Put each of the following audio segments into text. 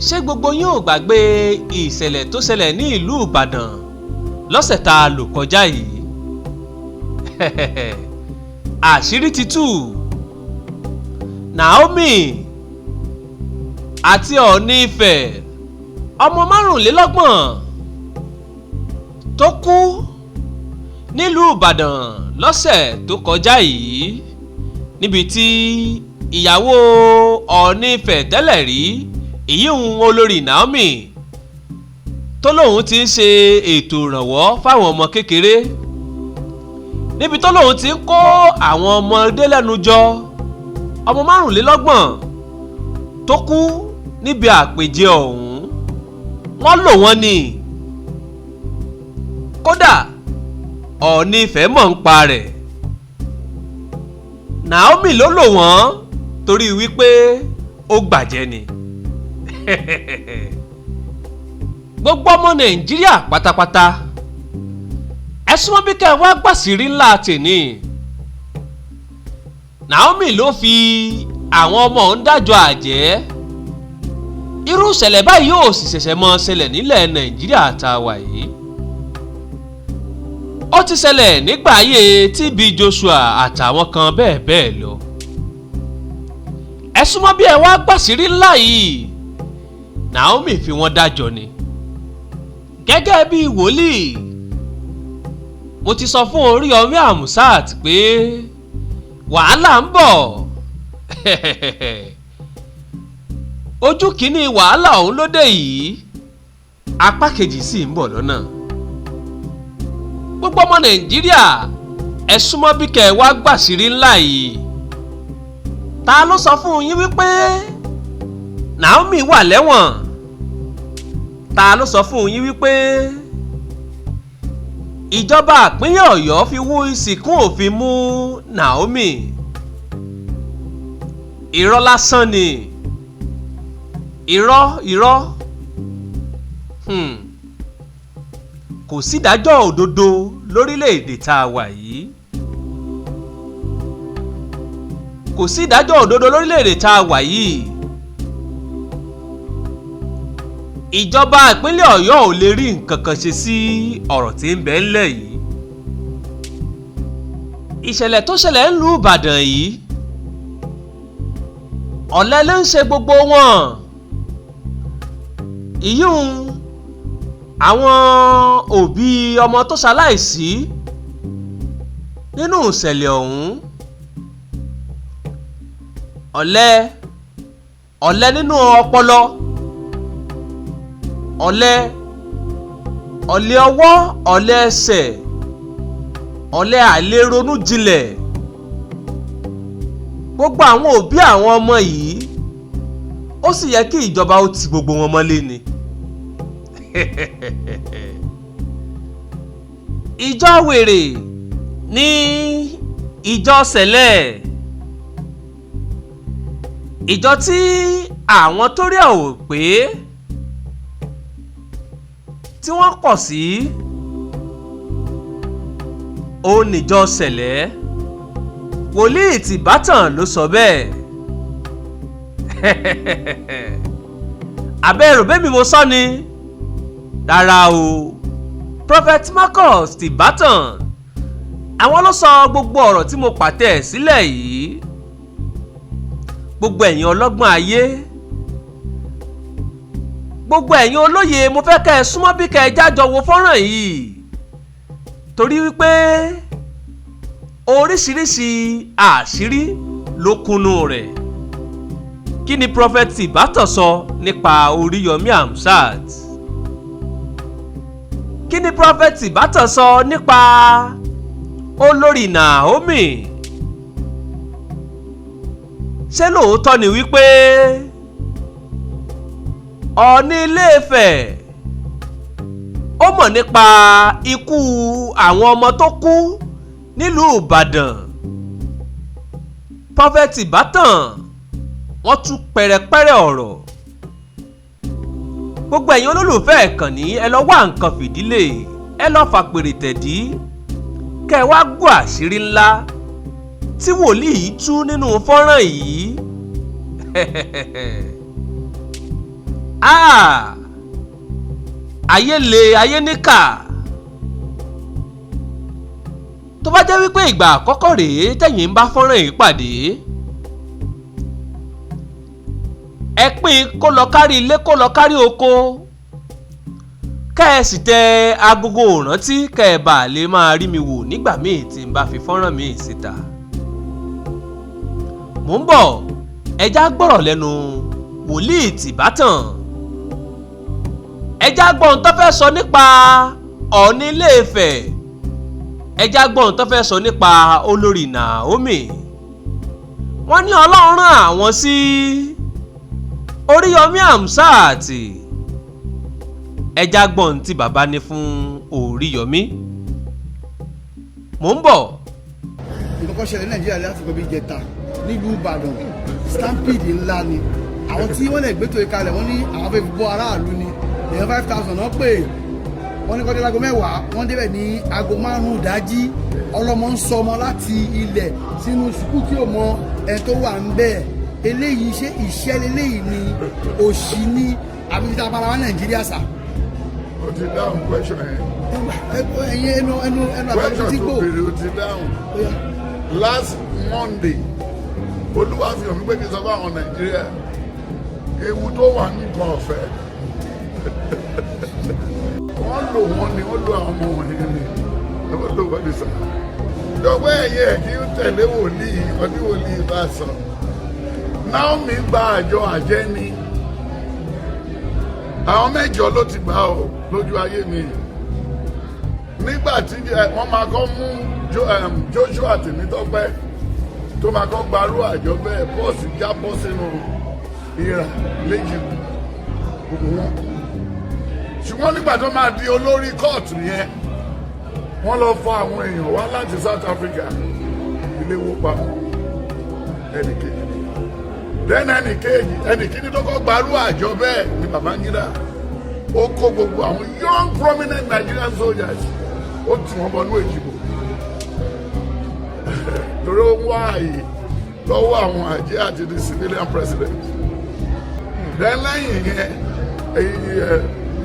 ṣé gbogbo yín ò gbàgbé ìṣẹ̀lẹ̀ tó ṣẹlẹ̀ ní ìlú Ìbàdàn lọ́sẹ̀ tá a lò kọjá yìí? Àṣírí ti tú. Naomi àti Oni Ife, ọmọ 25 tó kú nílùú Ìbàdàn lọ́sẹ̀ tó kọjá yìí, níbi tí ìyàwó Oni Ife tẹ́lẹ̀ rí, ìyíhun olórí Naomi, tó lóun ti ń ṣe ètò ìrànwọ́ fáwọn ọmọ kékeré, níbi tó lóun ti ń kó àwọn ọmọdé lẹ́nu jọ, ọmọ 25 tó kú níbi àpèjẹ ọ̀hún. Wọ́n lò wọ́n ni. Kódà Oni Ife mọ̀ ń pa rẹ̀. Naomi ló lò wọ́n torí wípé ó gbàjẹ́ ni. Gbogbo ọmọ Nàìjíríà pátápátá, ẹ súnmọ́ bí kẹ́ ẹ wá gbàsírí ńlá tèní. Naomi ló fi àwọn ọmọ òun dájọ́ àjẹ́. Irú ìṣẹ̀lẹ̀ báyìí yóò sì ṣẹ̀ṣẹ̀ mọ́ ṣẹlẹ̀ nílẹ̀ Nàìjíríà tá a wà yìí. Ó ti ṣẹlẹ̀ nígbà ayé TB Joshua àtàwọn kan bẹ́ẹ̀ bẹ́ẹ̀ lọ. Ẹ súnmọ́ bí ẹ wá gbàsírí ńlá yìí. Naomi fi wọ́n dájọ́ ni. Gẹ́gẹ́ bí wòlíì, mo ti sọ fún Oríyọmí Àmùsát pé wàhálà ń bọ̀. Ojú kìíní wàhálà ọ̀hún ló dé yìí, apá kejì sì ń bọ̀ lọ́nà. Gbogbo ọmọ Nàìjíríà, ẹ súnmọ́ bí kẹ́ ẹ wá gbàsírí ńlá yìí. Ta ló sọ fún yín wípé Naomi wà lẹ́wọ̀n? Ta ló sọ fún yín wípé ìjọba ìpínlẹ̀ Ọ̀yọ́ fi wú ìsìnkún òfin mú Naomi? Irọ́ lásán ni. Irọ́. Kò sí ìdájọ́ òdodo lórílẹ̀‐èdè tá a wà yìí. Kò sí ìdájọ́ òdodo lórílẹ̀‐èdè tá a wà yìí. Ìjọba ìpínlẹ̀ Ọ̀yọ́ ò lè rí nǹkan kan ṣe sí ọ̀rọ̀ tí ń bẹ ńlẹ̀ yìí. Ìṣẹ̀lẹ̀ tó ṣẹlẹ̀ ńlú Ìbàdàn yìí, ọ̀lẹ ló ń ṣe gbogbo wọn. Ìyún àwọn òbí ọmọ tó ṣaláìsí nínú ìṣẹ̀lẹ̀ ọ̀hún. Ọ̀lẹ nínú ọpọlọ, ọ̀lẹ ọwọ́, ọ̀lẹ ẹsẹ̀, ọ̀lẹ àìlèronú jinlẹ̀. Gbogbo àwọn òbí àwọn ọmọ yìí, ó sì yẹ kí ìjọba ó ti gbogbo wọn mọ́lé ni. Ìjọ wèrè ní ìjọ sẹ̀lẹ̀, ìjọ tí àwọn tó rí ẹ̀ ò pé tí wọ́n pọ̀ sí, òun níjọ sẹ̀lẹ̀. Wòlíì Tibatan ló sọ bẹ́ẹ̀. Abẹ́rù bẹ́ẹ̀ mi mo sọ ni? Rárá o. Prophet Marcus Tibatan, àwọn ló sọ gbogbo ọ̀rọ̀ tí mo pàtẹ́ sílẹ̀ yìí. Gbogbo ẹ̀yin ọlọ́gbọ́n ayé, gbogbo ẹ̀yin olóye, mo fẹ́ kẹ́ ẹ súnmọ́ bí kẹ́ ẹ jájọ wo fọ́nrán yìí, torí wípé oríṣiríṣi àṣírí ló kúnnú rẹ̀. Kí ni Prophet Tibatan sọ nípa Oríyọmí Àmùsát? Kí ni Prophet Tibatan sọ nípa olórí Naomi? Ṣé lóòótọ́ ni wípé Ọọ̀ni Ilé Ifẹ̀ ó mọ̀ nípa ikú àwọn ọmọ tó kú nílùú Ìbàdàn? Prophet Tibatan wọ́n tú pẹ̀rẹ̀pẹ̀rẹ̀ ọ̀rọ̀. Gbogbo ẹ̀yin olólùfẹ́ ìkànnì, ẹ lọ wá nǹkan fìdílé, ẹ lọ fàpèrè tẹ̀dí, kẹ́ ẹ wá gbọ́ àṣírí ńlá tí wòlíì tú nínú fọ́nrán yìí. ayé le ayé níkà. tó bá jẹ́ wípé ìgbà àkọ́kọ́ rèé tẹ̀yìn ń bá fọ́nrán yìí pàdé, ẹ pín kó lọ kárí ilé kó lọ kárí oko, kẹ́ ẹ sì tẹ agogo ìrántí kẹ́ ẹ bá lè máa rí mi wò nígbà míì tí n bá fi fọ́nrán mi síta. mò ń bọ̀, ẹjá gbọ́rọ̀ lẹ́nu wòlíì Tibatan. ẹjá gbọ́n tó fẹ́ sọ nípa Ọọ̀ni Ilé Ifẹ̀, ẹjá gbọ́n tó fẹ́ sọ nípa olórí Naomi. wọ́n ní Ọlọ́run rán àwọn sí Oríyọmí Hamzat. ẹjá gbọ́n tí bàbá ní fún Oríyọmí. mò ń bọ̀. ìkọ́kọ́ ṣẹlẹ̀ Nàìjíríà láti gbọ́ bí jẹta nílùú Ìbàdàn Stampede ńlá ni. àwọn tí wọ́n lè gbétò ìkalẹ̀ wọ́n ní àwọn fẹ́ fi bọ́ aráàlú ni èèyàn 5,000 náà pè wọ́n ní kọ́dé láago 10 wọ́n débẹ̀ ní aago 5 ìdájí. ọlọ́mọ ń sọ ọmọ láti ilẹ̀ sínú sùkúù tí ò mọ ẹ̀ tó wà ń bẹ̀. eléyìí ṣé ìṣẹ́ eléyìí ni òṣì ni àbí fi ta para wa Nàìjíríà sà. o ti dáhùn question yẹn. ẹyin ẹnu àbẹ̀wò tí kò. question tó béèrè o ti dáhùn. last Monday olúwa fi hàn mí pé kí n sọ fún àwọn Nàìjíríà ewu tó wà nǹkan ọ̀fẹ́ wọ́n lò wọ́n ni wọ́n lo àwọn ọmọ wọ̀nyí ni wọ́n lò wọ́n ní sọ. ìjọba ẹ̀yẹ kí ó tẹ̀lé wòlíì ọdí wòlíì bá sọ. Naomi gba àjọ àjẹ́ ni àwọn 8 ló ti gbà ọ́ lójú ayé mi. nígbà tí wọ́n máa kọ́ mú Joshua Tèmítọ́pẹ́ tó máa kọ́ gbarú àjọ bẹ́ẹ̀ bọ́ọ̀sì jábọ́ sínú ìrà léjì gbogbo wọn. ṣùgbọ́n nígbà tó máa di olórí kóòtù yẹn wọ́n lọ fọ àwọn èèyàn wá láti South Africa ilé wó pa ẹnìkejì then ẹnìkejì tó kọ́ gbarú àjọ bẹ́ẹ̀ ni Babangida ó kó gbogbo àwọn young prominent Nigerian soldiers ó tì wọ́n bọnú èjìbò torí ó ń wá àyè lọ́wọ́ àwọn àjẹ́ àti the civilian president. then lẹ́yìn yẹn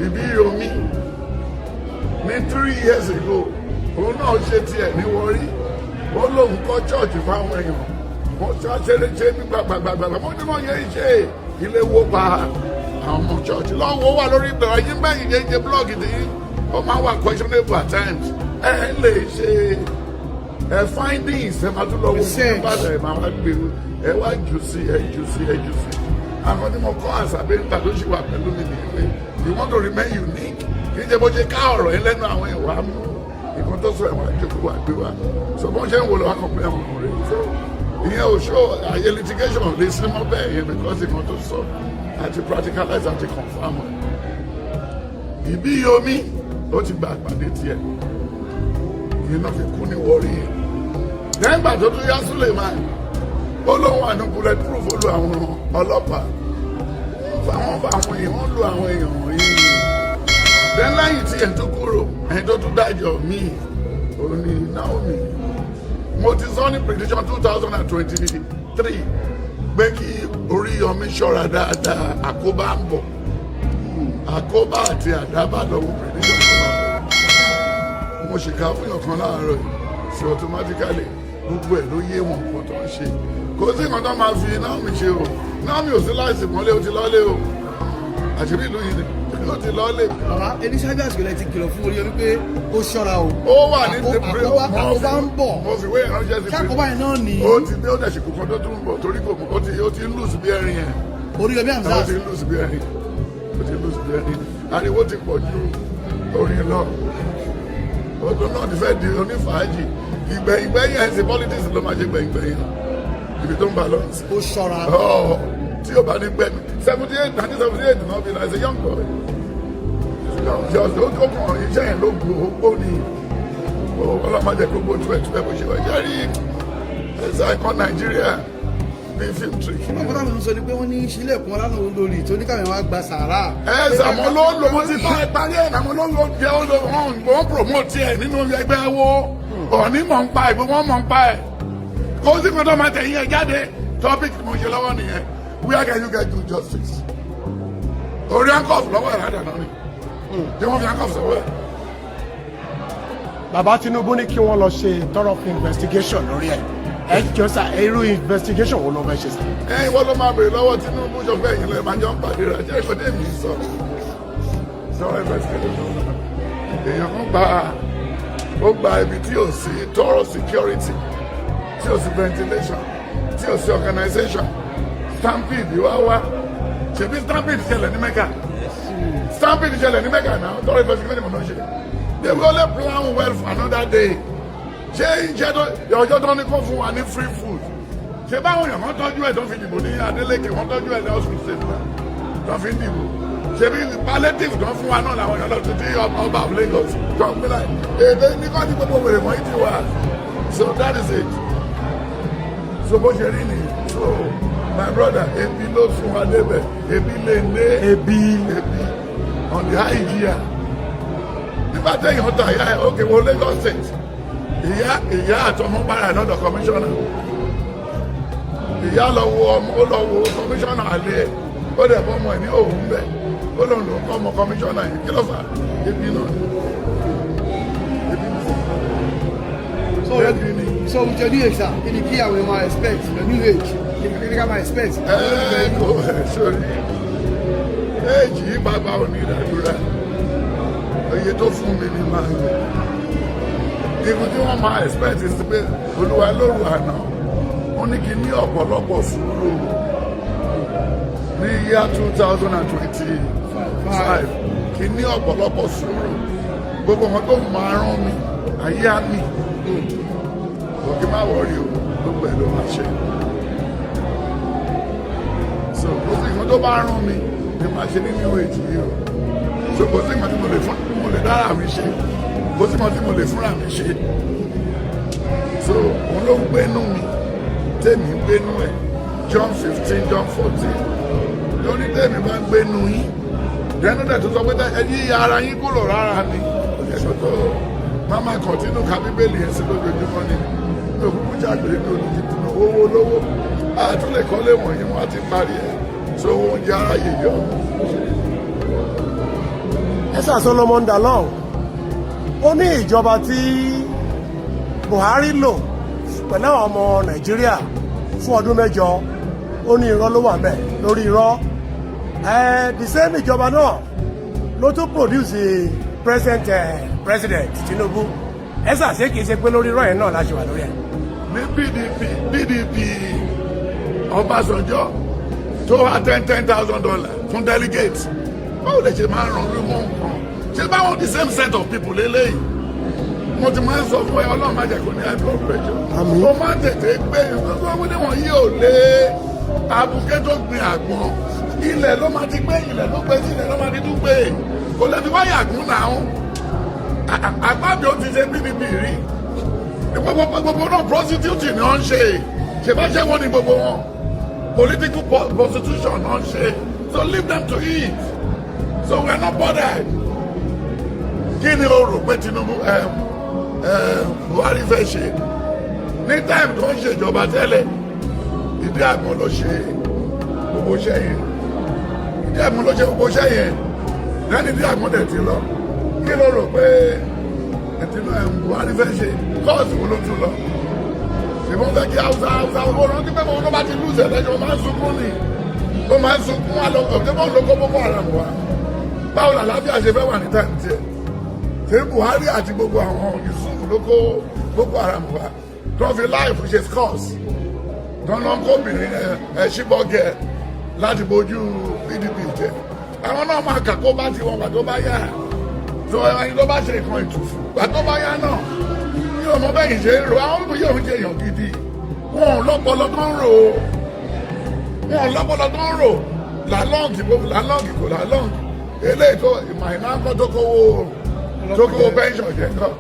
Ìbíyọmí ní 3 years ago òun náà ṣe tiẹ̀ ní Warri ó lóun kọ́ chọ́ọ̀chì fáwọn èèyàn wọ́n ṣàṣeréṣe ní gbàgbàgbàgbà wọ́n ní wọ́n yẹ iṣẹ́ ilé wó pa àwọn ọmọ chọ́ọ̀chì lọ́wọ́ wà lórí ìbẹ̀rẹ̀ ayé bẹ́yìn yẹn jẹ́ blọ́ọ̀gì tí ó máa wà questionable at times ẹ lè ṣe findings ẹ máa tún lọ wo ní ìbàdàn ẹ máa wá gbé ẹ wá jù sí àwọn tí mo kọ́ àṣàbẹ́ nígbà tó ṣì wà pẹ̀lú mi nìyẹn pé you want to remain unique kì í ṣe bó ṣe ká ọ̀rọ̀ yẹn lẹ́nu àwọn ẹ̀wà mú ìkan tó sọ ẹ̀wọ̀n àjòkó wà gbé wa so bó ṣe ń wò lọ́wọ́ kan pé ẹ̀wọ̀n rẹ̀ so ìyẹn ò ṣó àyè litigation lè sí mọ́ bẹ́ẹ̀ yẹn because ìkan tó sọ àti practicalize àti confirm ẹ̀. Ìbíyọmí ó ti gba àpàdé tiẹ̀ ìyẹn náà fi kú ní Warri yẹn lẹ́gbàá tó tún yá Suleiman ó lóun wà ní bulletproof ó lo àwọn ọlọ́pàá àwọn èèyàn wọ́n lo àwọn èèyàn wọ̀nyí then lẹ́yìn tí ẹ̀ tó kúrò ẹ̀ tó tún dájọ́ míì ó ní Naomi mo ti sọ ní prediction 2023 pé kí Oríyọmí ṣọ́ra dáadáa àkóbá ń bọ̀ àkóbá àti àdábà lọ́wọ́ prediction tó máa bọ̀ mo ṣèkà fún ọ̀kan láàárọ̀ yìí so automatically gbogbo ẹ̀ ló yé wọn kó tó ń ṣe kò sí nǹkan tó máa fi Naomi ṣe o Naomi ò sí láìsí mọ́lé ó ti lọ́lé o àṣírí ìlú yìí ni ó ti lọ́lé. bàbá ẹni ṣáájú àsìkò rẹ ti kìlọ̀ fún Oríyọmí pé ó ṣọ́ra o. ó wà ní àkóbá ń bọ̀ mo fi wé ìránṣẹ́ sí pé àkóbá yẹn náà ní. ó ti dé ó dẹ̀ ṣìkò kan tó tún bọ̀ torí kò ó ti ń lùsì bí ẹrin yẹn. Oríyọmí Hamzat ó ti ń lùsì bí ẹrin ó ti ń lùsì bí ẹrin ariwo ti pọ̀ ju orin lọ ọdún náà ti fẹ́ di onífàájì ìgbẹ̀yìn ẹ̀sìn politics ló máa ṣe gbẹ̀yìn ibi tó ń bá lọ. ó ṣọ́ra. tí o bá ní gbẹ̀mí 1978 náà bí as a young boy just ó kàn iṣẹ́ yẹn ló gbó ní ọlọ́mọdé gbogbo tú ẹ̀ bó ṣe wá jẹ́rí ẹ̀sà ẹ̀kọ́ Nàìjíríà ní film trick. ọmọ táwọn ń sọ ni pé wọ́n ní sílẹ̀kùn ọlánà olórí tó ní káwọn wá gba sàárà. àmọ́ ló ń lò wọ́n ti parí ẹ̀ àmọ́ ló ń lò jẹ́ wọ́n promote ẹ̀ nínú ẹgbẹ́ wo ọ̀ní mọ̀ ń pa ẹ̀ gbogbo wọn mọ̀ ń pa ẹ̀ kó sì kọ́ tó máa tẹ̀yìn ẹ̀ jáde topic mo ṣe lọ́wọ́ nìyẹn where can you get do justice orí handcuff lọ́wọ́ ẹ̀ ládàá náà ni tí wọ́n fi handcuff sọ́wọ́ ẹ̀. Bàbá Tinubu ní kí wọ́n lọ ṣe thorough investigation lórí ẹ̀. Ẹ jọ sá irú investigation wo ló fẹ́ ṣe sá? Ẹ̀yin wọ́n ló máa bèrè lọ́wọ́ Tinubu ṣọ̀fẹ́ yìí lẹ́ẹ̀ máa jọ ń pàdé rẹ̀ jẹ́ ìkọ́dé mi sọ. Thorough investigation. Èèyàn kan gba ibi tí ò sí thorough security, tí ò sí ventilation, tí ò sí organization. Stampede wá ṣebí Stampede ṣẹlẹ̀ ní Mecca. Stampede ṣẹlẹ̀ ní Mecca náà thorough investigation ni mo náà ṣe. They will only plan well for another day. Ṣé ìjẹ́ tó ọjọ́ tó ní kó fún wa ní free food? Ṣé báwọn èèyàn kan tọ́jú ẹ̀ tó fi dìbò ní Adeleke, wọ́n tọ́jú ẹ̀ ní hospital state náà tó fi ń dìbò? Ṣé bí palliative tó fún wa náà làwọn èèyàn lọ títí ọba of Lagos tó ń gbé láì? Èdè ní kọ́ ní gbogbo wèrè wọ̀nyí ti wà. So that is it. So bó ṣe rí nìyí. So my brother, ebi ló fún wa débẹ̀, ebi lè lé ebi on the high gear. Nígbà téèyàn tàn ìyá ẹ̀ òkè wo Lagos state. Ìyá àtọmọ para lọ́dọ̀ kọmíṣánná. Ìyá lọ wo kọmíṣánná àlè ẹ̀. Ó dẹ̀ bọ́ ọmọ ẹ̀ ní òun bẹ̀. Ó lòun ló ń kọ́ ọmọ kọmíṣánná yìí. Kí ló fà? Ebi náà. So with your new age, sir, kí ni kí àwọn máa expect your new age? Kí ni ká máa expect? Kò sórí. Éèjì yìí bàbá ò ní ìdádúrà. Oye tó fún mi ní máa ń lò. Ibi tí wọ́n máa expect is pé Olúwa lóru àná ó ní kí ní ọ̀pọ̀lọpọ̀ sùúrù ní year 2025 kí ní ọ̀pọ̀lọpọ̀ sùúrù gbogbo wọn tó máa rán mi ayé á mi kò kí má wọrí o gbogbo ẹ̀ ló máa ṣe. So kò sí ìkan tó bá rán mi ni màá ṣe ní new age yìí o. So kò sí ìkan tí mo lè dára mi ṣe kò sí ìkan tí mo lè fúnra mi ṣe. So òun ló ń gbénú mi tèmi ń gbénú ẹ̀ John 15 John 14 lórí tèmi bá ń gbénú yín dẹ́nu dẹ̀ tó sọ pé ẹ yí ara yín kúrò rárá ni ẹ̀sọ́ tó máma kọ̀tínú ka bíbélì yẹn sí lójoojúmọ́ ni mi ò kúkú jágbe ní olùdíjìnà owó olówó àtúnlẹ̀ kọ́lé wọ̀nyí wọn ti parí ẹ̀ so oúnjẹ ara yìí yọ. Ẹ̀sà Solomon Dalong ó ní ìjọba tí Buhari lò pẹ̀lú àwọn ọmọ Nàìjíríà fún ọdún 8 ó ní irọ́ ló wà ńbẹ̀ lórí irọ́ the same ìjọba náà ló tún produce president Tinubu ẹ̀sà ṣé kìí ṣe pé lórí irọ́ yẹn náà láti wà lórí ẹ̀. ní PDP Ọbásanjọ́ tó wá $10,000 fún delegate báwo lè ṣe máa ràn orí mọ́ nǹkan ṣé báwọn the same set of people lélẹ́yìí mo ti máa ń sọ fún ẹ Ọlọ́run má jẹ́ kó ní high blood pressure ó máa ń tètè gbé ìgbésẹ̀ wọ́n ní wọ́n yí ò lé abuké tó gbin àgbọn ilẹ̀ ló máa ti gbé ilẹ̀ ló gbé sí ilẹ̀ ló máa ti tún gbé kò lè fi wáyà gún náà àgbàbí ó ti ṣe PDP rí gbogbo náà prostitute ni wọ́n ń ṣe ṣèbáṣẹ́ wọn ni gbogbo wọn political prostitution náà ń ṣe so leave them to eat so we are not bothered kí ni o rò pé Tinubu Buhari fẹ́ ṣe ní táìmù tó ń ṣèjọba tẹ́lẹ̀ ìdí àgbọn ló ṣe gbogbo iṣẹ́ yẹn ìdí àgbọn ló ṣe gbogbo iṣẹ́ yẹn lẹ́ni ìdí àgbọn dẹ̀ ti lọ kí ló rò pé Buhari fẹ́ ṣe kọ́ọ̀sì wo ló tún lọ ìbọn fẹ́ kí Hausa owó rántí pé wọn bá ti lùsẹ̀ lẹ́jọ́ máa ń sunkún ni ó máa ń sunkún wà lọ ọ̀kẹ́ mọ́ lóko Boko Haram wa báwo làlàáfíà ṣe fẹ́ wà ní táìmù tiẹ̀ ṣé Buhari àti gbogbo àwọn Yusuf ló kó Boko Haram wa tó fi láìfù ṣe scores tó ń lọ kóbìnrin ṣíbọ̀gẹ̀ láti bójú PDP jẹ àwọn náà máa kà kó bá ti wọn pàtó bá yá tó ẹni tó bá ṣe nǹkan ìtùfù pàtó bá yá náà ní ọmọ bẹ́yìn ṣe ń ro àwọn òbí yóò ṣe èèyàn gidi wọn ò lọ́pọlọ tó ń rò làlọ́ǹgì kò làlọ́ǹgì eléyìí tó ìmọ̀ ìná ń kọ́ tó kówó pension jẹ́ nǹkan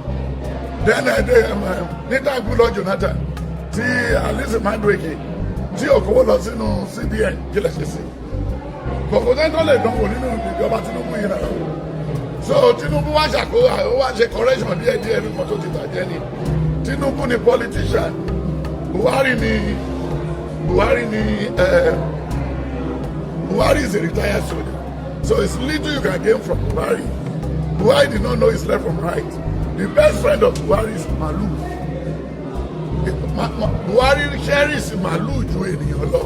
dẹ́nẹ̀ẹ́dẹ́ níta gbúlọ Jonathan tí Alice Madueke tí òkòwò lọ sínú CBN kí lè ṣe sí kòkò tẹ́ńtọ́ lè dánwò nínú ìjọba Tinubu yìí náà so Tinubu wá ṣàkóso ó wá ṣe correction díẹ̀díẹ̀ nípa tó ti bàjẹ́ ni Tinubu ni politician Buhari is a retired soldier So it's little you can gain from Buhari. Buhari did not know his left from right. The best friend of Buhari is Malu. Buhari cherish Malu ju ènìyàn lọ.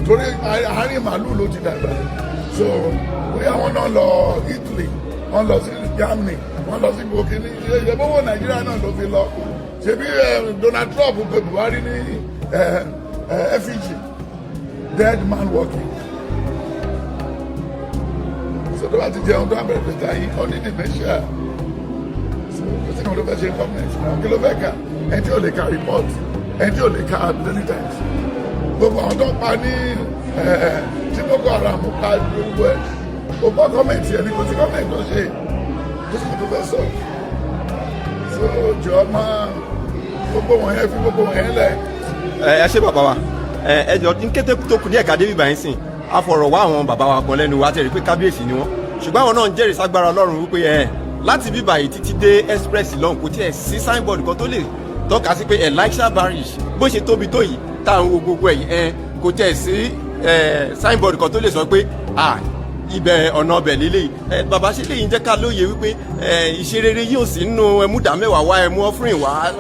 Torí àárín Malu ló ti dàgbà. So bóyá wọ́n náà lọ Italy, wọ́n lọ sí Germany, wọ́n lọ sí Burkina. Ìjọba Nàìjíríà náà ló fi lọ. Ṣebí Donald Trump pé Buhari ní effigy, dead man walking. So tó bá ti jẹun tó àbẹ̀rẹ̀ pẹ̀tà yìí, ó ní dementia. So kò sí ní wọn ló fẹ́ ṣe comment náà. Kí ló fẹ́ kà? Ẹni tí ò lè ka report, ẹni tí ò lè ka Daily Times. Gbogbo àwọn tó ń pa ní tí Boko Haram pa gbogbo ẹ̀. Ó gbọ́ comment yẹn ni kò sí comment tó ṣe. Kò sí ní tó fẹ́ sọ. So jọ máa gbogbo wọn yẹn fi gbogbo wọn yẹn lẹ̀. Ẹ ṣé bàbá wa ẹ jọ ní kété tó kù ní ẹ̀ka débi báyìí sìn a fọ̀rọ̀ wá àwọn bàbá wa kan lẹ́nu wa tẹ̀rí pé kábíyèsí ni wọ́n ṣùgbọ́n àwọn náà ń jẹ́rìí ságbára Ọlọ́run wípé láti bí báyìí títí dé express lọ́hùn kò tiẹ̀ sí signboard kan tó lè tọ́ka sí pé Elisha Parish bó ṣe tóbi tó yìí táwọn wo gbogbo ẹ̀yìn kò tiẹ̀ sí signboard kan tó lè sọ pé ibẹ̀ ọ̀nà ọbẹ̀ lélẹ̀ bàbá ṣe lè yín jẹ́ ká lóye wípé ìṣerere yóò sí nínú ẹmú dàmẹ́wàá wá ẹmú offering wá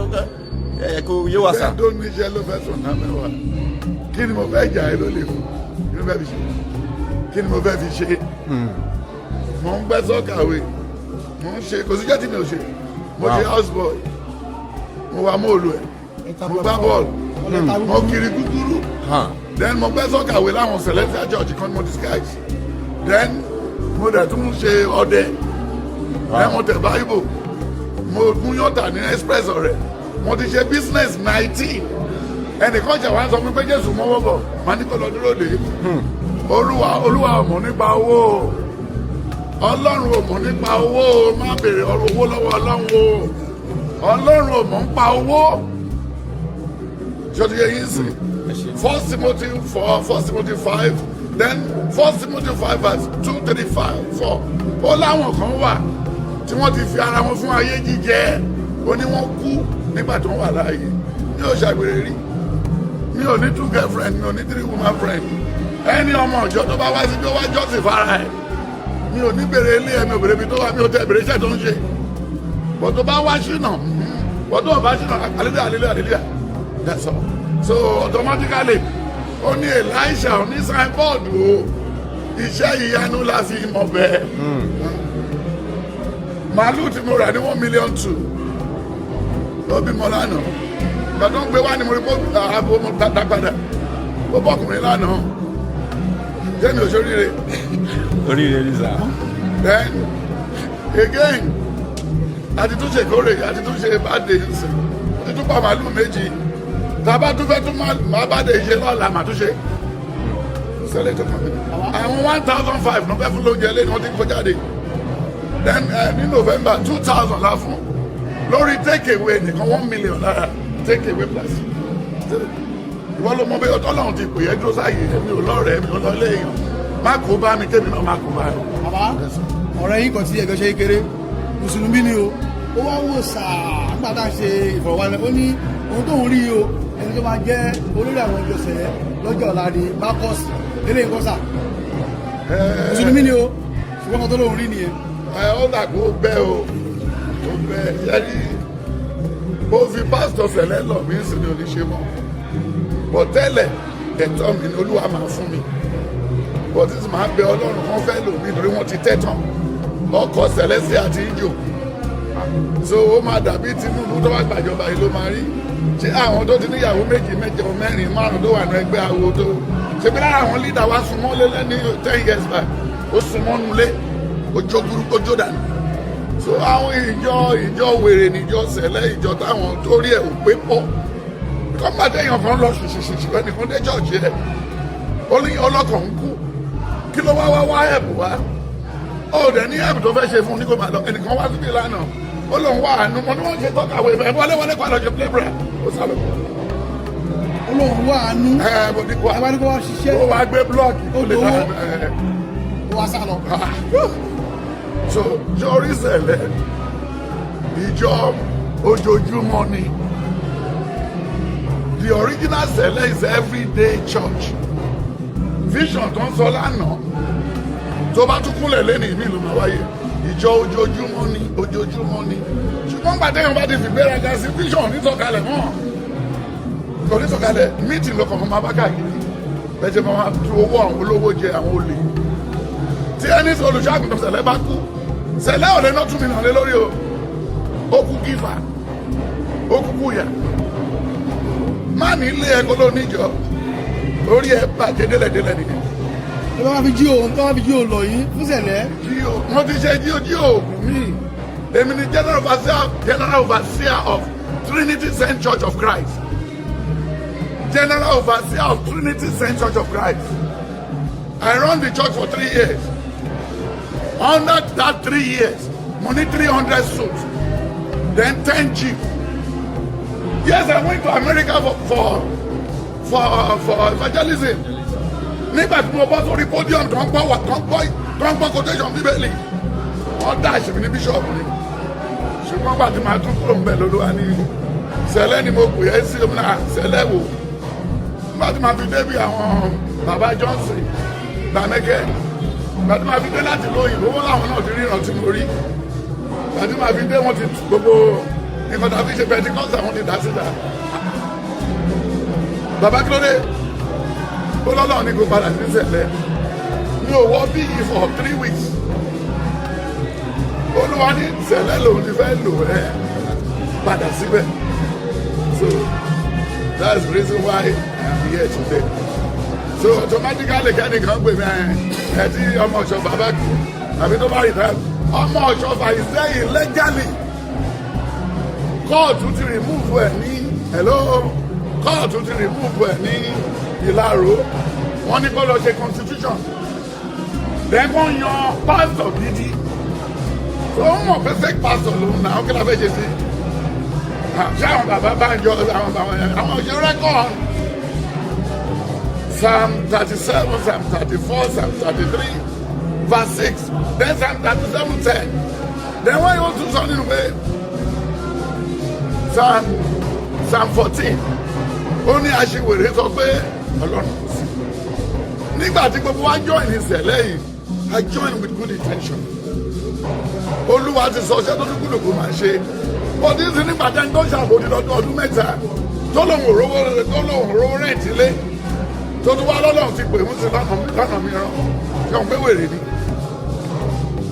kò yé wa sà. bẹ́ẹ̀ tó níṣẹ́ ló fẹ́ sùn náà mẹ́wàá kí ni mo fẹ́ jà ẹ́ ló lè fún kí ni mo fẹ́ fi ṣe kí ni mo fẹ́ fi ṣe mo ń gbẹ́ sọ́kàwé mo ń ṣe kò sí jẹ́ tí mi ò ṣe mo ṣe house boy mo wà móòlù ẹ̀ mo gbá bọ́ọ̀lù mo kiri gúgúrú then mo gbẹ́ sọ́kàwé láwọn celestial church kan mo disguise then mo dẹ̀ tún ṣe ọdẹ then mo tẹ̀ báyìbò mo gún yọ̀tà ní express ọ̀rẹ́ mo ti ṣe business 19 ẹnìkan ṣe wá sọ fún pé Jésù mọ́wọ́ bọ̀ máa ní kó lọ dúró dé olúwa ò mọ̀ nípa owó Ọlọ́run ò mọ̀ nípa owó má béèrè owó lọ́wọ́ Ọlọ́run ò mọ̀ nípa owó ṣọdún yẹn yín sí 1 Timothy 4 1 Timothy 5 then 1 Timothy 5 verse 2-3-4 ó láwọn kan wà tí wọ́n ti fi ara wọn fún ayé jíjẹ ó ní wọ́n kú nígbà tí wọ́n wà láàyè mi ò ṣàgbèrè rí mi ò ní 2 girlfriend mi ò ní 3 woman friend ẹni ọmọ ọjọ́ tó bá wá sí bí ó wá jọ́sìn fara ẹ̀ mi ò ní bèrè ilé ẹ̀ mi ò bèrè ibi tó wà mi ò tẹ bèrè iṣẹ́ tó ń ṣe bọ̀ tó bá wá ṣìnà bọ̀ tó bá ṣìnà hallelujah that's all so automatically ó ní Elisha ó ní signboard o iṣẹ́ ìyanu la fi mọ̀ bẹ́ẹ̀ màálù tí mo rà ní 1 million 2 ló bímọ lánàá ìgbàdàn ń gbé wá ní mo rí bó ààbò mo dáadáa padà ó bọ́kùnrin lánàá jẹ́mi òṣèré oríire ní sà. then again àti tún ṣe kórè àti tún ṣe bàdé nsìn àti tún pa màálù méjì tàbá tún fẹ́ tún máa bàdé ṣe lọ́la màá tún ṣe sẹ́lẹ̀ tó kàn mí àwọn 1,500 ló fẹ́ fún lóúnjẹ lé ní wọ́n ti kó jáde then ní November 2,000 la fún lórí take away nìkan 1 million lára take away plus ìwọ ló mọ bí Ọlọ́run ti pè é dúró sáyé mi ò lọ́rẹ̀ẹ́ mi ò lọ léèyàn má kó bá mi kémi náà má kó bá yọ. bàbá ọ̀rẹ́ yín kan tí ẹ̀gbẹ́ ṣe kéré mùsùlùmí ni o ó wá wò sàá nígbà tá a ṣe ìfọ̀rọ̀wánilẹ̀ ó ní ohun tóun rí o ẹni tó máa jẹ́ olórí àwọn ìjọsẹ̀ lọ́jọ́ ọ̀la ni Marcus eléyìí kan sà mùsùlùmí ni o ṣùgbọ́n kan tó lóun rí nìyẹn. ó dàgbò bẹ́ o ó bẹ́ yẹ́nì mo fi pásítọ̀ sẹ̀lẹ̀ lọ mí sì ni oníṣe mọ́ bọ̀ tẹ́lẹ̀ ẹ̀tọ́ mi ni Olúwa máa fún mi bọ̀ tí màá bẹ Ọlọ́run kan fẹ́ lò mí torí wọ́n ti tẹ́tàn ọkọ̀ sẹ̀lẹ́sì àti ìjò so ó máa dàbí Tinubu tó wá gbàjọba yìí ló máa rí ṣé àwọn tó ti níyàwó méjì mẹ́jọ mẹ́rin márùn tó wà ní ẹgbẹ́ awo tó ṣe bí lára àwọn lídà wa súnmọ́ lélẹ́ ní 10 years back ó súnmọ́ nulẹ̀ ojó burúkú ojó dànù so àwọn ìjọ wèrè níjọ sẹ̀lẹ̀ ìjọ táwọn torí ẹ̀ ò pé pọ̀ kọ́ńbàdéyàn kan lọ ṣùṣùṣùṣù ẹnìkan dé chọ́ọ̀chì ẹ̀ ọlọ́kàn ń kú kí ló wá ẹ̀bù wá ó dẹ̀ ní ẹ̀bù tó fẹ́ ṣe fún ní kò máa lọ ẹnìkan wá síbi lánàá ó lóun wá àánú mọ́ ní wọ́n ṣe tọ́kàwé ẹ̀ wọlé kó àlọ́jọ playboy ó sálọ. ó lóun wá àánú ẹ̀ wá ní kó wá ṣiṣẹ́ ó wá gbé blọọkì ó lè náà ó wá sálọ. so sórí sẹ̀lẹ̀ ìjọ ojoojúmọ́ ni the original sẹ̀lẹ̀ is everyday church vision tó ń sọ lánàá tó bá tún kúnlẹ̀ lẹ́nu ìmí ló máa wáyé ìjọ ojoojúmọ́ ni ṣùgbọ́n gbàdéyàn bá ti fi gbéraga sí vision onítọ̀kalẹ̀ mọ́ onítọ̀kalẹ̀ meeting lọkọ̀ fún máa bá káàkiri bẹ́ẹ̀ máa tu owó àwọn olówó jẹ àwọn olè tí ẹni tí olùṣọ́àgùntàn Sẹ̀lẹ̀ bá kú Sẹ̀lẹ̀ ò lè ná 2 million lé lórí o ó kú gífà ó kú kúyà má ní ilé ẹ̀kọ́ ló níjọ orí ẹ̀ bàjẹ́ délẹ̀délẹ̀ nìyẹn. ẹ bá fi jí òun lọ yìí fún Sẹ̀lẹ̀. wọ́n ti ṣe jí òògùn míì èmi ni general overseer of Trinity Saint Church of Christ general overseer of Trinity Saint Church of Christ I run the church for 3 years under that 3 years mo ní 300 suits then 10 jeep yes I went to America for evangelism nígbà tí mo bọ́ sórí podium tó ń gbọ́ quotation bíbélì wọ́n dá àṣìbí ní bíṣọ̀pù ni ṣùgbọ́n gbàtí máa tún kúrò ń bẹ̀ lọ́lọ́wà ní Sẹ̀lẹ̀ ni mo pè é sí omi náà Sẹ̀lẹ̀ wò gbàtí máa fi débi àwọn bàbá Johnson gbàmẹ́kẹ́ gbàtí máa fi dé láti lóyìn owó làwọn náà ti ríran tí mo rí gbàtí máa fi dé wọn ti gbogbo nǹkan tàbí ṣe Pentecost àwọn ti dá síta bàbá kí ló dé ó lọ́lọ́ ní kó padà sí Sẹ̀lẹ̀ mi ò wọ́ bí yìí for 3 weeks olúwa ní Sẹ̀lẹ̀ lòun ti fẹ́ lò ẹ́ padà síbẹ̀ so that's the reason why I am here today so automatically kẹ́nìkan gbé mi ẹ tí ọmọ ọ̀ṣọ́ bàbá kú àbí tó bá rí ta ọmọ ọ̀ṣọ́ fà is there illegally kóòtù ti remove ẹ̀ ní hello kóòtù ti remove ẹ̀ ní Ìlaró wọ́n ní kó lọ ṣe constitution then wọ́n yan pastor gidi tó ń mọ̀ pé fake pastor lòun náà ó kí la fẹ́ ṣe sí ṣé àwọn bàbá bá ń jọ àwọn òṣèré record Psalm 37 Psalm 34 Psalm 33 verse 6 then Psalm 37 10 then wọ́n yóò tún sọ nínú pé Psalm 14 ó ní aṣiwèrè sọ pé Ọlọ́run kò sí nígbà tí gbogbo wa join ní Sẹ̀lẹ̀ yìí I join with good intention Olúwa ti sọ ṣẹ́ tó tún kúlòkù máa ṣe bọ́dí sí nígbà tí ẹni tó ṣàbòdì lọ́dún ọdún mẹ́ta tó lòun òróró rẹ̀ǹtì lé tó tún wá lọ́lọ́run ti pè mú sí lọ́nà mìíràn ṣe òun pé wèrè ni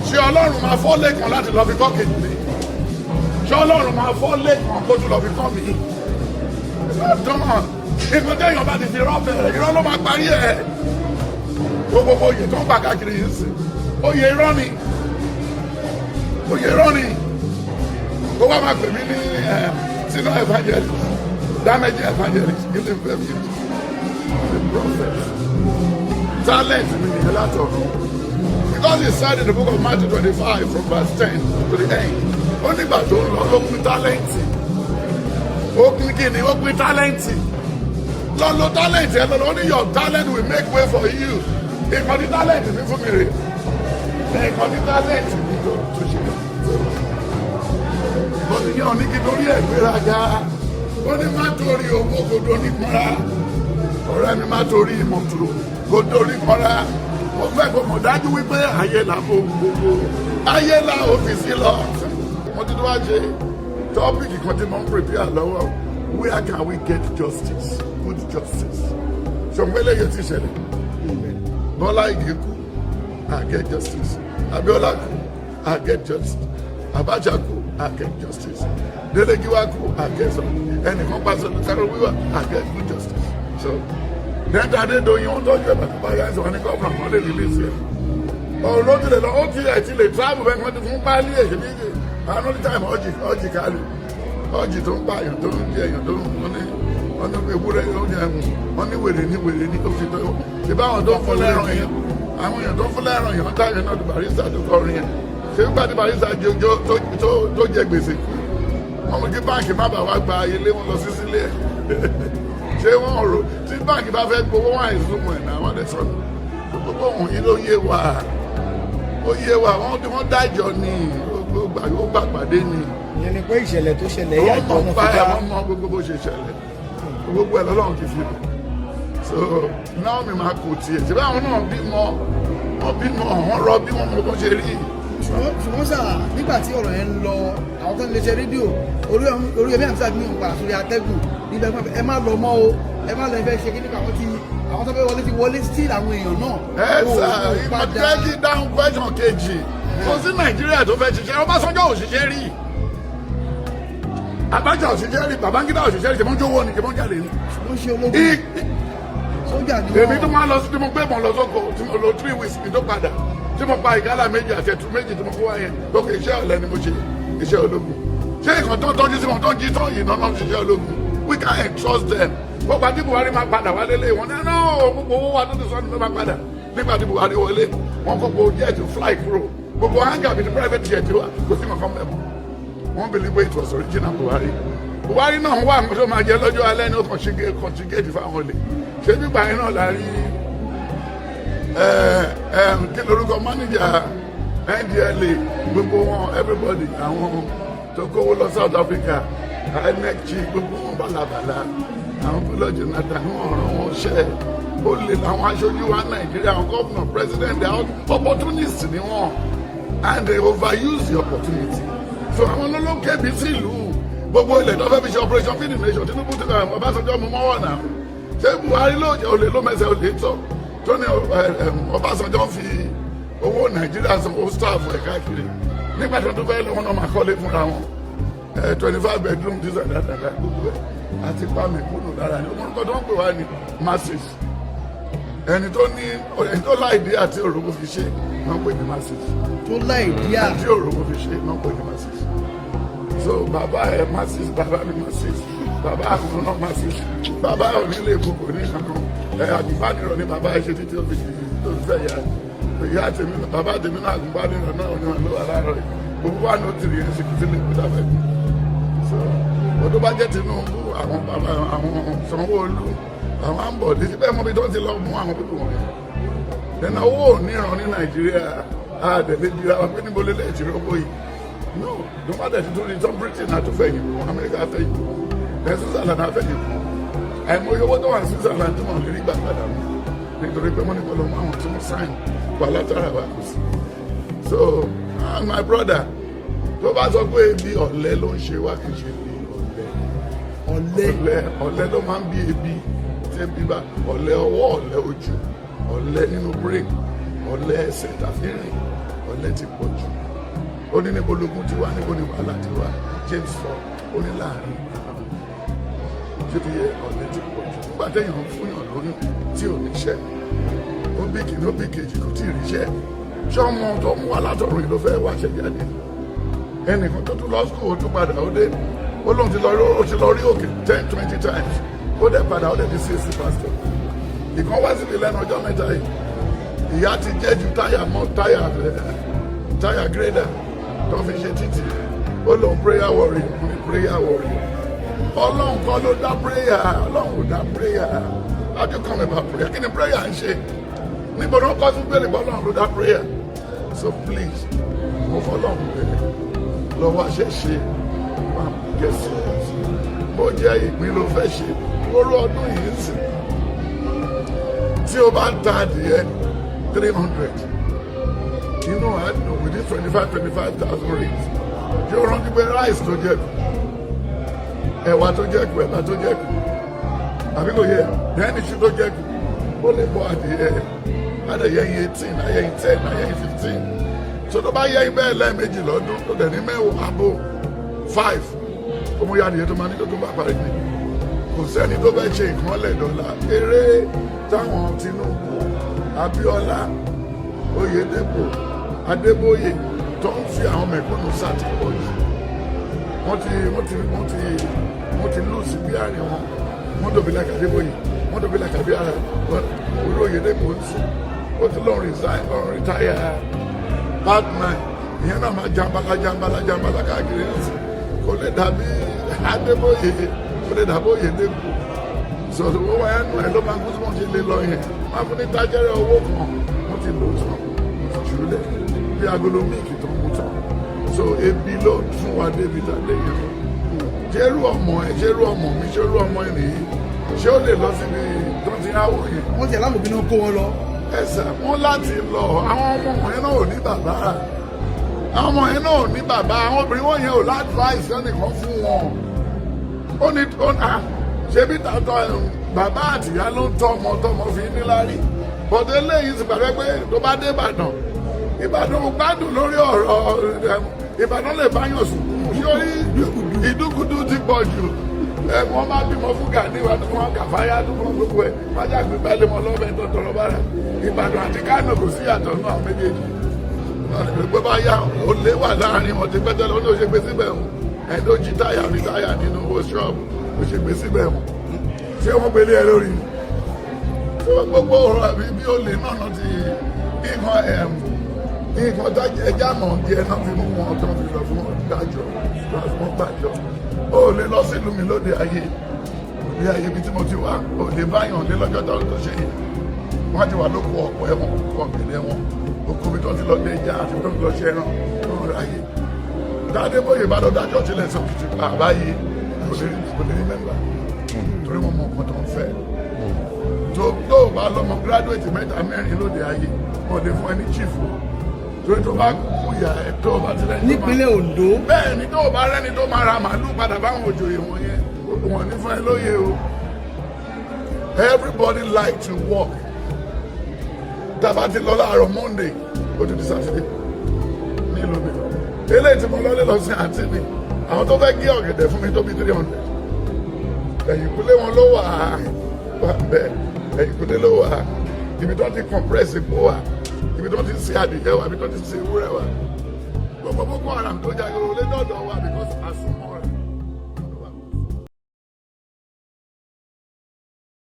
ṣé Ọlọ́run máa fọ́ lẹ́kàn láti lọ fi kọ́ kejì ni ṣé Ọlọ́run máa fọ́ lẹ́kàn kó tún lọ fi kọ́ mi nǹkan téèyàn bá ti fi rọ́ọ̀bẹ̀ irọ́ ló máa parí ẹ̀ gbogbo oyè tó ń gbà káàkiri yìí sí oyè irọ́ ni kó wá máa pè mí ní sínú evangelist damage evangelist ilé ìfẹ́ mi the prophet talent mi nìyẹn látọ̀rọ̀ because he said in the book of Matthew 25 from verse 10 to the end ó nígbà tó ń lọ ló pín tálẹ́ǹtì ó pín kíni ó pín tálẹ́ǹtì lọ́lọ́ tálẹ́ǹtì ẹ lọ́lọ́ ní your talent will make way for you ìkànnì tálẹ́ǹtì mi fún mi rè ìkànnì tálẹ́ǹtì mi tó ṣe bọ́dìyàn oníkì torí ẹ̀ gbéraga ó ní má torí owó kò dóní mọ́ra ọ̀rẹ́ mi má torí ìmọ̀tò kò dóní mọ́ra mo fẹ́ kó mọ̀ dájú wípé ayé là bó gbogbo ayé là òfìsí lọ. mo ti tó wá ṣe tọ́pìkì kan tí mo ń prepare lọ́wọ́ where can we get justice good justice ṣọ̀npẹ́lẹ́ yẹn ti ṣẹlẹ̀ Bọ́lá Ìgè kú I get justice Abíọ́lá kú I get justice Abacha kú I get justice Délé Gíwá kú I get some ẹnìkan pàṣẹ lùkárò wíwá I get good justice so dẹ́ta Adédoyin wọ́n tọ́jú ẹ̀ bàtà báyà ẹ̀sìn wọn ní gọ́ọ̀nà kan lè release ẹ̀ ọ̀rọ̀ ti lè lọ ó ti ẹ̀ ti lè travel bẹ́ẹ̀ wọ́n ti fún páálí ẹ̀ ṣèlú ìgbè another time ọ̀jì kálù ọ̀jì tó ń pa èèyàn tó ń jẹ èèyàn tó ń wọ́n ní ewúrẹ́ ló ń jẹ ẹ̀hún wọ́n ní wèrè ní tó fi tó ṣe báwọn tó ń fún lẹ́rọ̀ yẹn àwọn èèyàn tó ń fún lẹ́rọ̀ yẹn wọ́n táyà náà Barrister tó kọrin yẹn ṣé nígbà tí Barrister tó jẹ gbèsè wọ́n mú kí báǹkì má bàa wá gba ilé wọn lọ sí sílé ẹ̀ ṣé wọ́n rò tí báǹkì bá fẹ́ gbowó wọn àìsùn ẹ̀ náà wọ́n lè sọ gbogbo òun yìí ló yé wa wọ́n dájọ́ ni ó gbà pàdé ni. ìyẹn ni pé ìṣẹ̀lẹ̀ tó ṣẹlẹ̀ yàtọ̀ ọ̀nà fúnra wọn mọ gbogbo bó ṣe ṣẹlẹ̀ gbogbo ẹ̀ lọ́lọ́run ti fi so náà mi máa kò tiẹ̀ ṣe báwọn náà bímọ wọ́n bímọ wọ́n rọ bí wọ́n mọ̀ bó ṣe rí. ṣùgbọ́n sà nígbà tí ọ̀rọ̀ yẹn ń lọ àwọn tó ń lè ṣe rédíò orí ẹ̀mí àti sàbí òǹkà sórí atẹ́gùn nígbà ẹ má lọ mọ́ o ẹ má lọ ẹ fẹ́ ṣe kí nípa àwọn tó fẹ́ wọlé ti wọlé still àwọn èèyàn náà. ẹ sà ìmọ̀tẹ́kì dáhùn question kejì kò sí Nàìjíríà tó fẹ́ ṣiṣẹ́ Ọbásanjọ́ ò ṣiṣẹ́ rí Abacha ò ṣiṣẹ́ rí Babangida ò ṣiṣẹ́ rí ṣe mọ́ jówó ni ṣe mọ́ jáde ni. wọ́n ṣe ológun sójà ni wọ́n. èmi tó máa lọ sí tí mo gbé mọ̀ lọ sóko tí mo lò 3 weeks kí n tó padà tí mo pa ìgálà méjì àti ẹ̀tù méjì tí mo kó wáyé lókè iṣẹ́ ọ̀lẹ ni mo ṣe iṣẹ́ ológun ṣé nǹkan tó ń tọ́jú sí wọn tó ń jí tán yìí náà ṣiṣẹ́ ológun we can't trust them gbogbo àti Buhari máa padà wálé lé wọn náà gbogbo owó wa tó ti sọ ní ló máa padà nígbà tí Buhari wọlé wọn kó gbogbo jet fly kúrò gbogbo hangar bíi private jet wa kò sí nǹkan mẹ́mọ́ wọn believe it was original Buhari náà wà nǹkan tó máa jẹ lọ́jọ́ alẹ́ ní ó conjugate fáwọn olè ṣé nígbà yẹn náà la rí kí lorúkọ manager NDLA gbogbo wọn everybody àwọn tó kówó lọ South Africa INEC chief gbogbo wọn bàlàbàlà àwọn bọ́lá Jonathan wọn ràn wọn ṣẹ́ ó lè làwọn aṣojú wa Nàìjíríà àwọn gómìnà president àwọn opportunists ni wọn and they overuse the opportunity so àwọn olólùkẹ́ bí sí ìlú gbogbo ilẹ̀ tó fẹ́ fi ṣe operation feed the nation Tinubu ti kọ́ Ọbásanjọ́ mú mọ́wọ́ náà ṣé Buhari ló jẹ́ olè ló mẹ́sẹ̀ olè tọ̀ tó ní Ọbásanjọ́ fi owó Nàìjíríà sanwó staff ẹ̀ káàkiri nígbà tó tó fẹ́ lọ́wọ́ náà máa kọ́lé fúnra wọn 25 bedroom this and that gbogbo ẹ̀ àti pàmì kúnnù lára ní ọmọ nǹkan tó ń pè wá ní masses ẹni tó láìdí àti òrògbò fi ṣe náà pè ní masses tó láìdí àti òrògbò fi ṣe náà pè ní masses so bàbá ẹ masses bàbá mi masses bàbá àwọn náà masses bàbá ò ní lè kókò ní kankan àgùnbánirọ̀ ní bàbá ẹ ṣe títí ó fi fẹ́ yá ìyá tèmi bàbá tèmi náà àgùnbánirọ̀ náà ní wọn ló wà láàárọ̀ yìí gbogbo wa ní ó tìrì ẹ̀ sí kìtìlẹ̀ ìpínlẹ̀ fẹ́ so ọdún bá jẹ́ Tinubu àwọn bàbá àwọn Sanwó-Olú àwọn àǹbọ̀dé síbẹ̀ mọ́bí tó ti lọ mú àwọn pípọ̀ wọn ẹ̀nà owó níran ní Nàìjíríà àdẹ̀lẹ́ bí ra pé níbo lélẹ̀ ìtìrí owó yìí no ló má dẹ̀ tuntun ní tom Britain àtúfẹ́ yìí wọn Amẹ́ríkà fẹ́ yìí ẹ̀ Switzerland afẹ́ yìí àìmọye owó tó wà ní Switzerland tí wọ́n lè rí gbà padà mọ́ nítorí pé wọ́n ní kọ́ lọ mọ́ àwọn tí wọ́n sáìn wà látara wa kù sí so my brother tó bá sọ pé ebi ọ̀lẹ ló ń ṣe wá kì í ṣe bí ọ̀lẹ ló máa ń bí ebi tí ebi bá ọ̀lẹ ọwọ́ ọ̀lẹ ojú ọ̀lẹ nínú brain ọ̀lẹ ẹsẹ̀ tàfírìn ọ̀lẹ ti pọ̀ jù ó ní níbo lógún ti wá níbo ní wàhálà ti wá James sọ ó ní láàrin tí ó ti yẹ ọ̀lẹ ti pọ̀ jù nígbà téèyàn fún yàn lóyún tí ò níṣẹ́ ó bí kìíní ó bí kejì kò tí ì ríṣẹ́ ṣọ́mọ tó ń wá látọ̀run yìí ló fẹ́ wá ṣe jáde ẹnìkan tó tún lọ school tó padà ó dé ó lóun ti lọ rí òkè 10-20 times ó dẹ̀ padà ó dẹ̀ di CAC pastor ìkan wá síbi lẹ́nu ọjọ́ mẹ́ta yìí ìyá ti jẹ́ ju táyà grader tó fi ṣe títì ó lóun prayer warrior ọlọ́run kan ló dá prayer ọlọ́run ò dá prayer how do you come about prayer kí ni prayer ń ṣe níbo ni wọ́n kọ́ sí pé ọlọ́run ló dá prayer so please mo fọlọ́run bẹ̀rẹ̀ lọ́wọ́ ṣẹ̀ṣẹ̀ máa get serious bó jẹ́ ìpín ló fẹ́ ṣe lórí ọdún yìí ń sìn tí o bá ta adìyẹ 300 inú àádùn within 25,000 rings yóò rántí pé rice tó jẹ́ kù ẹ̀wà tó jẹ́ kù ẹ̀bà tó jẹ́ kù àbí kò yẹ bẹ́ẹ̀ni iṣu tó jẹ́ kù ó lè bọ́ adìyẹ adìyẹ 18 ayẹyẹ 10 ayẹyẹ 15 so tó bá yẹ ibẹ̀ lẹ́ẹ̀mejì lọ́dún tó dẹ̀ ní mẹ́wàá abo 5 ọmọ ya adìyẹ tó máa ní tó bá parí ni kò sẹ́ni tó fẹ́ ṣe nǹkan lẹ́dọ̀ọ́lá eré táwọn Tinubu Abíọ́lá Oyèdèpọ̀ Adébóyè tó ń fi àwọn mẹ̀kúnnù sàtìpọ̀jù wọ́n ti lùsì bí àárín wọn wọ́n tóbi lákà Adébóyè wọ́n tóbi lákà bí ara orí Oyèdèpọ̀ ń sùn ó ti lọ́ọ́ resign lọ́ọ́ retire partner ìyẹn náà máa jambala káàkiri ẹ̀sìn kò lè dàbí Adébóyè kò lè dàbí Oyèdèpọ̀ sọ̀rọ̀ owó wáyé nù ẹ̀ ló máa kú tí wọ́n ṣe lé lọ yẹn máa fún ní tájẹ́rẹ́ owó kan wọ́n ti lò tán jùlẹ̀ bí agolo míìkì tó ń mú tán so ebi ló fún wa débi tàdé yẹn jẹ́rú ọmọ mi ṣerú ọmọ ẹ̀ nìyí ṣé ó lè lọ síbi tó ti háwò yẹn. wọ́n ti aláàbò bínú kó wọn lọ ẹsẹ̀ wọn láti lọ àwọn ọmọ yẹn náà ò ní bàbá àwọn ọmọ yẹn náà ò ní bàbá àwọn obìnrin wọn yẹn ò láàdváìsì ẹnìkan fún wọn ó ní ṣebí tàtọ bàbá àtìyá ló ń tọ́ ọmọ tọmọ fi níláárí bọ̀dé lẹ́yìn ti gbàgbé pé tó bá dé Ìbàdàn gbádùn lórí ọ̀rọ̀ Ìbàdàn lè báyọ̀ sùn sórí ìdúkudú ti pọ̀ jù wọ́n máa bímọ fún Gani wa tó wọ́n kà fáyà tó wọ́n gbogbo ẹ̀ wájà gbé bẹ́lẹ̀ mọ́ lọ́bẹ̀ tó tọrọ bára Ìbàdàn àti Kánò kò sí àtọ̀ náà méjèèjì gbé bá yá olè wà láàrin wọn ti pẹ́tẹ́ lọ́wọ́ tó ṣe gbé síbẹ̀ wọn ẹ̀dọ́ jí táyà rí táyà nínú owó ṣọ́ọ̀bù tó ṣe gbé síbẹ̀ wọn ṣé wọ́n gbélé ẹ lórí gbogbo ọ̀rọ̀ àbí bí olè náà ti nǹkan ẹja mọ̀ díẹ̀ náà fi mú wọn tó fi lọ fún ọ̀dájọ́ fún gbàjọ́ ó lè lọ sílùú mi lóde ayé bí ayé bí tí mo ti wá ó lè báyàn lé lọ́jọ́ tó ṣe yìí wọ́n ti wà lóko ọ̀pọ̀ ẹ̀wọ̀n ọ̀gbẹ̀dẹ̀ wọn okòwé tó ti lọ dé ìjà àti tó ti lọ ṣe ẹran tó ń ráyè dáadé bóyá bá lọ dájọ́ sílẹ̀ sókìtì àbáyé kò lè rí mẹ́mbà torí wọn mọ nǹkan tó ń fẹ́ tó bá lọ́mọ gíráduwétì mẹ́ta mẹ́rin lóde ayé wọ́n lè fún ẹni chief torí tó bá kú ìyá ẹ̀ tó bá ti rẹ́ni nípínlẹ̀ Ondo bẹ́ẹ̀ ni tó bá rẹ́ni tó máa ra màálù padà báwọn òjòyè wọn yẹn wọn ní fún ẹ lóye o everybody like to work tàbá ti lọ láàárọ̀ Monday ó ti di Saturday nílùú mi eléyìí tí mo lọ́lé lọ sí àǹtí mi àwọn tó fẹ́ gé ọ̀gẹ̀dẹ̀ fún mi tó bí 300 ẹ̀yìnkùlé wọn ló wà bẹ́ẹ̀ ẹ̀yìnkùlé ló wà ibi tó ti compress epo wà ibi tó ti ṣe adìyẹ wà ibi tó ti ṣe ewúrẹ́ wà gbogbo Boko Haram tó jáde olè dọ́dọ̀ wà because àsùnmọ́